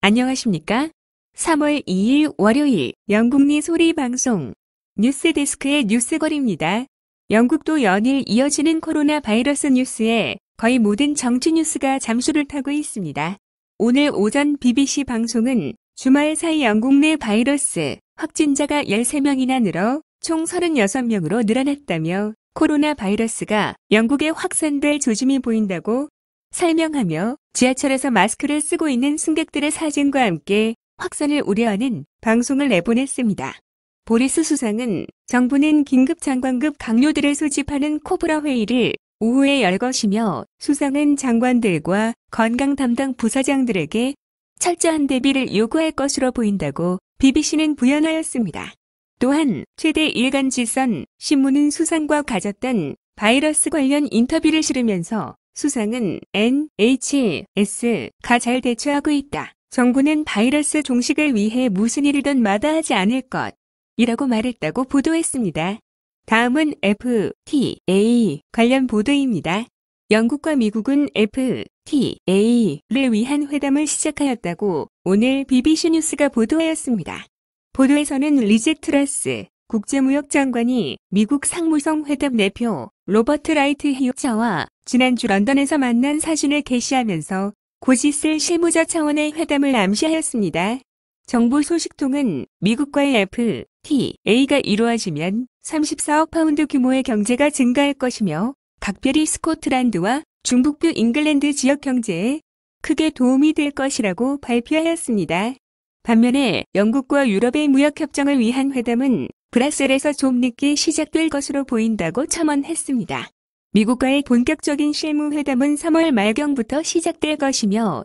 안녕하십니까? 3월 2일 월요일 영국리 소리 방송 뉴스데스크의 뉴스거리입니다. 영국도 연일 이어지는 코로나 바이러스 뉴스에 거의 모든 정치 뉴스가 잠수를 타고 있습니다. 오늘 오전 BBC 방송은 주말 사이 영국 내 바이러스 확진자가 13명이나 늘어 총 36명으로 늘어났다며 코로나 바이러스가 영국에 확산될 조짐이 보인다고 설명하며 지하철에서 마스크를 쓰고 있는 승객들의 사진과 함께 확산을 우려하는 방송을 내보냈습니다. 보리스 수상은 정부는 긴급 장관급 강요들을 소집하는 코브라 회의를 오후에 열 것이며 수상은 장관들과 건강 담당 부서장들에게 철저한 대비를 요구할 것으로 보인다고 BBC는 부연하였습니다. 또한 최대 일간지선 신문은 수상과 가졌던 바이러스 관련 인터뷰를 실으면서 수상은 NHS가 잘 대처하고 있다. 정부는 바이러스 종식을 위해 무슨 일이든 마다하지 않을 것이라고 말했다고 보도했습니다. 다음은 FTA 관련 보도입니다. 영국과 미국은 FTA를 위한 회담을 시작하였다고 오늘 BBC 뉴스가 보도하였습니다. 보도에서는 리즈 트러스 국제무역장관이 미국 상무성 회담 대표 로버트 라이트 히어와 지난주 런던에서 만난 사진을 게시하면서 곧 있을 실무자 차원의 회담을 암시하였습니다. 정부 소식통은 미국과의 FTA가 이루어지면 34억 파운드 규모의 경제가 증가할 것이며 각별히 스코틀랜드와 중북부 잉글랜드 지역 경제에 크게 도움이 될 것이라고 발표하였습니다. 반면에 영국과 유럽의 무역협정을 위한 회담은 브뤼셀에서 좀 늦게 시작될 것으로 보인다고 첨언했습니다. 미국과의 본격적인 실무회담은 3월 말경부터 시작될 것이며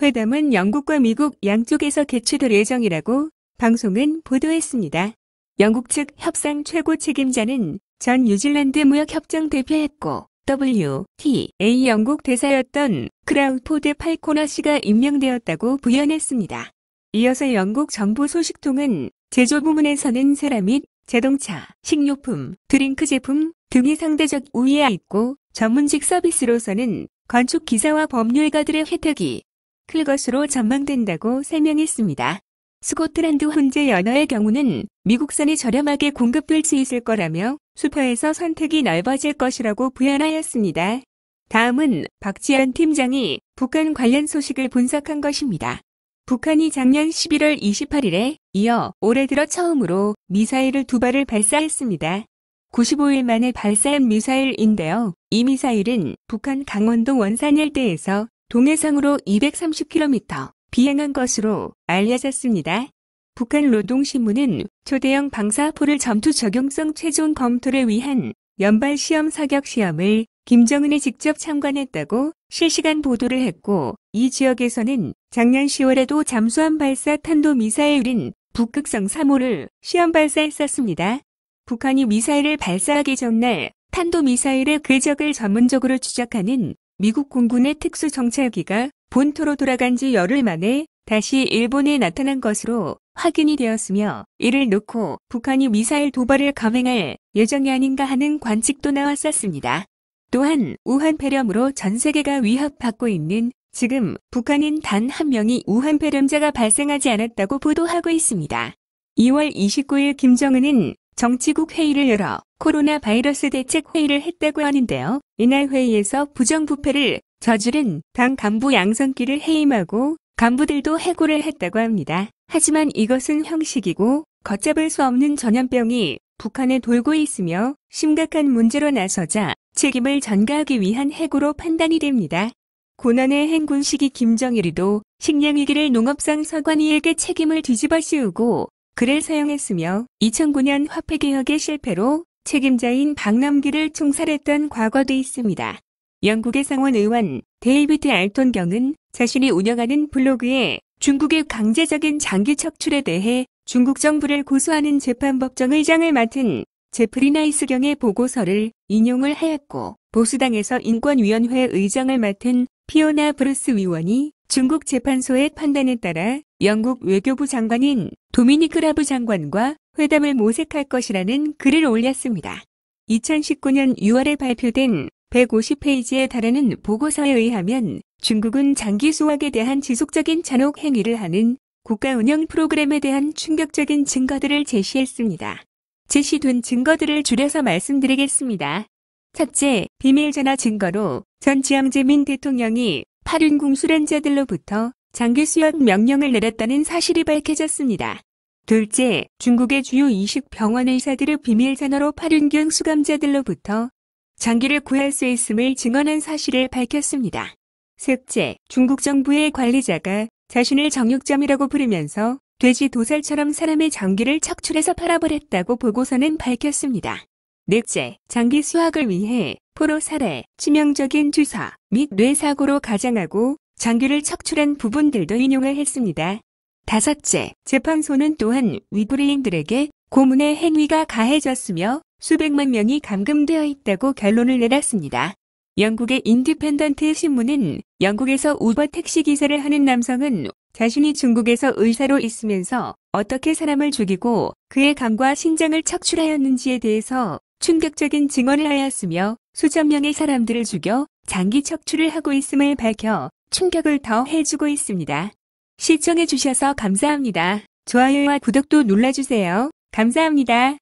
회담은 영국과 미국 양쪽에서 개최될 예정이라고 방송은 보도했습니다. 영국 측 협상 최고 책임자는 전 뉴질랜드 무역협정 대표였고 WTA 영국 대사였던 크라우포드 팔코너 씨가 임명되었다고 부연했습니다. 이어서 영국 정부 소식통은 제조 부문에서는 세라믹, 자동차, 식료품, 드링크 제품 등이 상대적 우위에 있고 전문직 서비스로서는 건축 기사와 법률가들의 혜택이 클 것으로 전망된다고 설명했습니다. 스코틀랜드 훈제 연어의 경우는 미국산이 저렴하게 공급될 수 있을 거라며 슈퍼에서 선택이 넓어질 것이라고 부연하였습니다. 다음은 박지원 팀장이 북한 관련 소식을 분석한 것입니다. 북한이 작년 11월 28일에 이어 올해 들어 처음으로 미사일을 2발을 발사했습니다. 95일 만에 발사한 미사일인데요. 이 미사일은 북한 강원도 원산 일대에서 동해상으로 230km 비행한 것으로 알려졌습니다. 북한 노동신문은 초대형 방사포를 전투 적용성 최종 검토를 위한 연발 시험 사격 시험을 김정은이 직접 참관했다고 실시간 보도를 했고 이 지역에서는 작년 10월에도 잠수함 발사 탄도미사일인 북극성 3호를 시험 발사했었습니다. 북한이 미사일을 발사하기 전날 탄도미사일의 궤적을 전문적으로 추적하는 미국 공군의 특수정찰기가 본토로 돌아간 지 열흘 만에 다시 일본에 나타난 것으로 확인이 되었으며 이를 놓고 북한이 미사일 도발을 감행할 예정이 아닌가 하는 관측도 나왔었습니다. 또한 우한 폐렴으로 전 세계가 위협받고 있는 지금 북한인 단 한 명이 우한 폐렴자가 발생하지 않았다고 보도하고 있습니다. 2월 29일 김정은은 정치국 회의를 열어 코로나 바이러스 대책 회의를 했다고 하는데요. 이날 회의에서 부정부패를 저지른 당 간부 양성기를 해임하고 간부들도 해고를 했다고 합니다. 하지만 이것은 형식이고 걷잡을 수 없는 전염병이 북한에 돌고 있으며 심각한 문제로 나서자 책임을 전가하기 위한 해고로 판단이 됩니다. 고난의 행군 시기 김정일이도 식량위기를 농업상 서관위에게 책임을 뒤집어 씌우고 글을 사용했으며 2009년 화폐개혁의 실패로 책임자인 박남기를 총살했던 과거도 있습니다. 영국의 상원 의원 데이비드 알톤 경은 자신이 운영하는 블로그에 중국의 강제적인 장기 척출에 대해 중국 정부를 고소하는 재판법정의장을 맡은 제프리 나이스 경의 보고서를 인용을 하였고 보수당에서 인권위원회 의장을 맡은 피오나 브루스 위원이 중국 재판소의 판단에 따라 영국 외교부 장관인 도미니크 라브 장관과 회담을 모색할 것이라는 글을 올렸습니다. 2019년 6월에 발표된 150페이지에 달하는 보고서에 의하면 중국은 장기 수확에 대한 지속적인 잔혹 행위를 하는 국가 운영 프로그램에 대한 충격적인 증거들을 제시했습니다. 제시된 증거들을 줄여서 말씀드리겠습니다. 첫째, 비밀전화 증거로 전 지양제민 대통령이 8륜궁 수련자들로부터 장기 수확 명령을 내렸다는 사실이 밝혀졌습니다. 둘째, 중국의 주요 이식 병원 의사들의 비밀전화로 8륜궁 수감자들로부터 장기를 구할 수 있음을 증언한 사실을 밝혔습니다. 셋째, 중국 정부의 관리자가 자신을 정육점이라고 부르면서 돼지 도살처럼 사람의 장기를 척출해서 팔아버렸다고 보고서는 밝혔습니다. 넷째, 장기 수확을 위해 포로 살해, 치명적인 주사 및 뇌사고로 가장하고 장기를 척출한 부분들도 인용을 했습니다. 다섯째, 재판소는 또한 위구르인들에게 고문의 행위가 가해졌으며 수백만 명이 감금되어 있다고 결론을 내렸습니다. 영국의 인디펜던트 신문은 영국에서 우버 택시 기사를 하는 남성은 자신이 중국에서 의사로 있으면서 어떻게 사람을 죽이고 그의 간과 신장을 척출하였는지에 대해서 충격적인 증언을 하였으며 수천 명의 사람들을 죽여 장기 척출을 하고 있음을 밝혀 충격을 더해주고 있습니다. 시청해주셔서 감사합니다. 좋아요와 구독도 눌러주세요. 감사합니다.